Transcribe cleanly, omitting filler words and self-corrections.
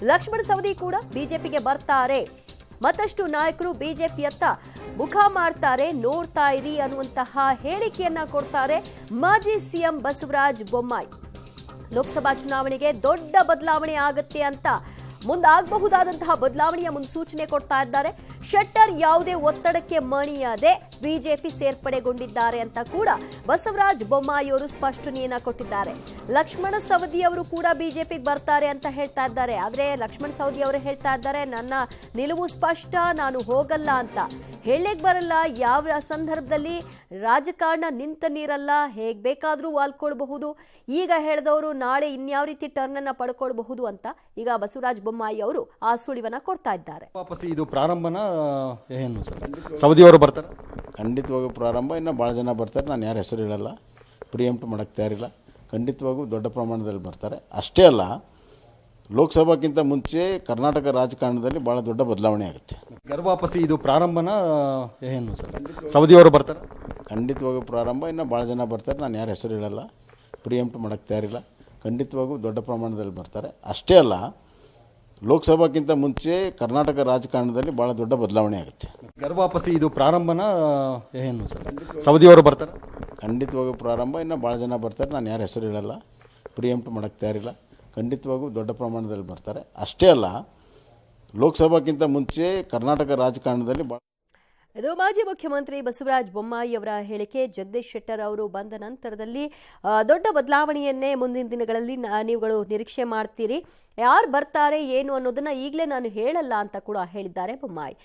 ಲಕ್ಷ್ಮಣ ಸವದಿ ಕೂಡ ಬಿಜೆಪಿಗೆ ಬರ್ತಾರೆ, ಮತ್ತಷ್ಟು ನಾಯಕರು ಬಿಜೆಪಿಯತ್ತ ಮುಖ ಮಾಡ್ತಾರೆ, ನೋಡ್ತಾ ಇರಿ ಅನ್ನುವಂತಹ ಹೇಳಿಕೆಯನ್ನ ಕೊಡ್ತಾರೆ ಮಾಜಿ ಸಿಎಂ ಬಸವರಾಜ ಬೊಮ್ಮಾಯಿ. ಲೋಕಸಭಾ ಚುನಾವಣೆಗೆ ದೊಡ್ಡ ಬದಲಾವಣೆ ಆಗುತ್ತೆ ಅಂತ ಮುಂದಾಗಬಹುದಾದಂತಹ ಬದಲಾವಣೆಯ ಮುನ್ಸೂಚನೆ ಕೊಡ್ತಾ ಇದ್ದಾರೆ. ಶೆಟ್ಟರ್ ಯಾವುದೇ ಒತ್ತಡಕ್ಕೆ ಮಣಿಯದೆ ಬಿಜೆಪಿ ಸೇರ್ಪಡೆಗೊಂಡಿದ್ದಾರೆ ಅಂತ ಕೂಡ ಬಸವರಾಜ ಬೊಮ್ಮಾಯಿ ಅವರು ಸ್ಪಷ್ಟನೆಯನ್ನ ಕೊಟ್ಟಿದ್ದಾರೆ. ಲಕ್ಷ್ಮಣ ಸವದಿ ಅವರು ಕೂಡ ಬಿಜೆಪಿಗೆ ಬರ್ತಾರೆ ಅಂತ ಹೇಳ್ತಾ ಇದ್ದಾರೆ. ಆದ್ರೆ ಲಕ್ಷ್ಮಣ ಸವದಿ ಅವರು ಹೇಳ್ತಾ ಇದ್ದಾರೆ, ನನ್ನ ನಿಲುವು ಸ್ಪಷ್ಟ, ನಾನು ಹೋಗಲ್ಲ ಅಂತ. ಹೇಳಲಿಕ್ಕೆ ಬರಲ್ಲ, ಯಾವ ಸಂದರ್ಭದಲ್ಲಿ ರಾಜಕಾರಣ ನಿಂತ ನೀರಲ್ಲ, ಹೇಗ್ ಬೇಕಾದ್ರೂ ವಾಲ್ಕೊಳ್ಬಹುದು. ಈಗ ಹೇಳಿದವರು ನಾಳೆ ಇನ್ಯಾವ ರೀತಿ ಟರ್ನ್ ಅನ್ನ ಪಡ್ಕೊಳ್ಬಹುದು ಅಂತ ಈಗ ಬಸವರಾಜ ಬೊಮ್ಮಾಯಿ ಅವರು ಆ ಸುಳಿವನ್ನ ಕೊಡ್ತಾ ಇದ್ದಾರೆ. ವಾಪಸ್ ಇದು ಪ್ರಾರಂಭನ ಏನು ಸರ್, ಸವದಿ ಅವರು ಬರ್ತಾರೆ? ಖಂಡಿತವಾಗೂ ಪ್ರಾರಂಭ. ಇನ್ನು ಭಾಳ ಜನ ಬರ್ತಾರೆ, ನಾನು ಯಾರ ಹೆಸರು ಹೇಳಲ್ಲ, ಪ್ರಿಯಂಪ್ಟ್ ಮಾಡೋಕ್ಕೆ ತಯಾರಿಲ್ಲ. ಖಂಡಿತವಾಗೂ ದೊಡ್ಡ ಪ್ರಮಾಣದಲ್ಲಿ ಬರ್ತಾರೆ. ಅಷ್ಟೇ ಅಲ್ಲ, ಲೋಕಸಭಾಕ್ಕಿಂತ ಮುಂಚೆ ಕರ್ನಾಟಕ ರಾಜಕಾರಣದಲ್ಲಿ ಭಾಳ ದೊಡ್ಡ ಬದಲಾವಣೆ ಆಗುತ್ತೆ. ಗರ್ವಾಪಸಿ ಇದು ಪ್ರಾರಂಭನ ಏನು ಸರ್, ಸವದಿ ಅವರು ಬರ್ತಾರೆ? ಖಂಡಿತವಾಗೂ ಪ್ರಾರಂಭ. ಇನ್ನು ಭಾಳ ಜನ ಬರ್ತಾರೆ, ನಾನು ಯಾರ ಹೆಸರು ಹೇಳಲ್ಲ, ಪ್ರಿಯಂಪ್ಟ್ ಮಾಡೋಕ್ಕೆ ತಯಾರಿಲ್ಲ. ಖಂಡಿತವಾಗೂ ದೊಡ್ಡ ಪ್ರಮಾಣದಲ್ಲಿ ಬರ್ತಾರೆ. ಅಷ್ಟೇ ಅಲ್ಲ, ಲೋಕಸಭಾಕ್ಕಿಂತ ಮುಂಚೆ ಕರ್ನಾಟಕ ರಾಜಕಾರಣದಲ್ಲಿ ಭಾಳ ದೊಡ್ಡ ಬದಲಾವಣೆ ಆಗುತ್ತೆ. ಗರ್ವಾಪಸಿ ಇದು ಪ್ರಾರಂಭನ ಏನು ಸರ್, ಸವದಿ ಅವರು ಬರ್ತಾರೆ? ಖಂಡಿತವಾಗೂ ಪ್ರಾರಂಭ. ಇನ್ನು ಭಾಳ ಜನ ಬರ್ತಾರೆ, ನಾನು ಯಾರ ಹೆಸರು ಹೇಳಲ್ಲ, ಪ್ರಿಯಂಪ್ಟ್ ಮಾಡೋಕ್ಕೆ ತಯಾರಿಲ್ಲ. ಖಂಡಿತವಾಗೂ ದೊಡ್ಡ ಪ್ರಮಾಣದಲ್ಲಿ ಬರ್ತಾರೆ. ಅಷ್ಟೇ ಅಲ್ಲ, ಲೋಕಸಭಾಕ್ಕಿಂತ ಮುಂಚೆ ಕರ್ನಾಟಕ ರಾಜಕಾರಣದಲ್ಲಿ ಇದು ಮಾಜಿ ಮುಖ್ಯಮಂತ್ರಿ ಬಸವರಾಜ ಬೊಮ್ಮಾಯಿ ಅವರ ಹೇಳಿಕೆ. ಜಗದೀಶ್ ಶೆಟ್ಟರ್ ಅವರು ಬಂದ ನಂತರದಲ್ಲಿ ದೊಡ್ಡ ಬದಲಾವಣೆಯನ್ನೇ ಮುಂದಿನ ದಿನಗಳಲ್ಲಿ ನೀವುಗಳು ನಿರೀಕ್ಷೆ ಮಾಡ್ತೀರಿ. ಯಾರು ಬರ್ತಾರೆ ಏನು ಅನ್ನೋದನ್ನ ಈಗಲೇ ನಾನು ಹೇಳಲ್ಲ ಅಂತ ಕೂಡ ಹೇಳಿದ್ದಾರೆ ಬೊಮ್ಮಾಯಿ.